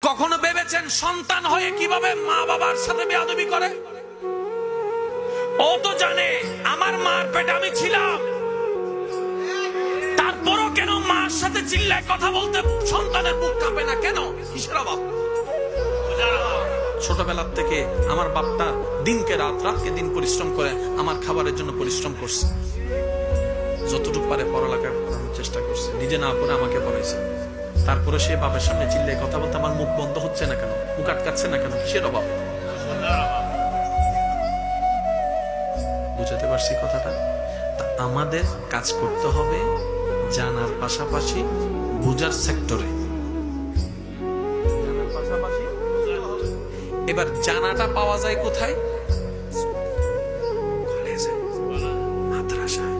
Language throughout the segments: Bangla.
কখনো ভেবেছেন সন্তান হয়ে কিভাবে মা বাবার সাথে বেয়াদবি করে? ও তো জানে আমার মার পেটে আমি ছিলাম, তারপরও কেন মার সাথে চিল্লায় কথা বলতে সন্তানের বুক কাঁপে না কেন? কিসের অভাব? ছোটবেলার থেকে আমার বাপটা দিনকে রাত, রাতকে দিন পরিশ্রম করে আমার খাবারের জন্য পরিশ্রম করছে, যতটুকু পারে পড়ালেখা করার চেষ্টা করছে, নিজে না পড়ে আমাকে পড়াইছে। তারপরে সে বাবার সামনে চিল্লায় কথা বলতে আমার মুখ বন্ধ হচ্ছে না কেন, মুখ আটকাচ্ছে না কেন? কিসের অভাব? বুঝাতে পারছি কথাটা? আমাদের কাজ করতে হবে জানার পাশাপাশি বুঝার সেক্টরে। এবার জানাটা পাওয়া যায় কোথায়? মাদ্রাসায়।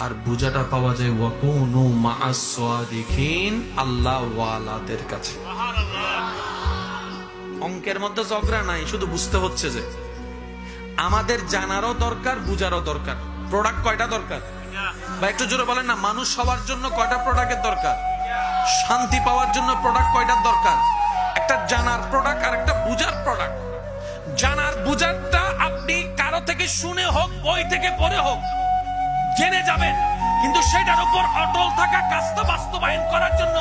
আর বুঝাটা পাওয়া যায় ওয়াকুনু মাআস সাদিকিন, আল্লাহ ওয়ালাদের কাছে। অঙ্কের মধ্যে ঝগড়া নাই, শুধু বুঝতে হচ্ছে যে আমাদের জানারও দরকার, বুঝারও দরকার। প্রোডাক্ট কয়টা দরকার? বা একটু জোরে বলেন না, মানুষ হওয়ার জন্য কয়টা প্রোডাক্টের দরকার? শান্তি পাওয়ার জন্য প্রোডাক্ট কয়টার দরকার? একটা জানার প্রোডাক্ট আর একটা বুঝার প্রোডাক্ট। জানার বুঝারটা আপনি কারো থেকে শুনে হোক, বই থেকে পড়ে হোক জেনে যাবেন, কিন্তু সেটার উপর অটল থাকা, কাজটা বাস্তবায়ন করার জন্য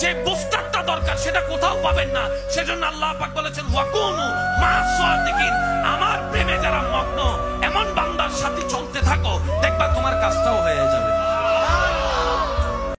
যে বুস্টারটা দরকার সেটা কোথাও পাবেন না। সেজন্য আল্লাহ পাক বলেছেন ওয়াকুনু মাআস সাদিকিন, আমার প্রেমে যারা মগ্ন এমন বান্দার সাথে চলতে থাকো, দেখবা তোমার কাজটাও হয়ে যাবে।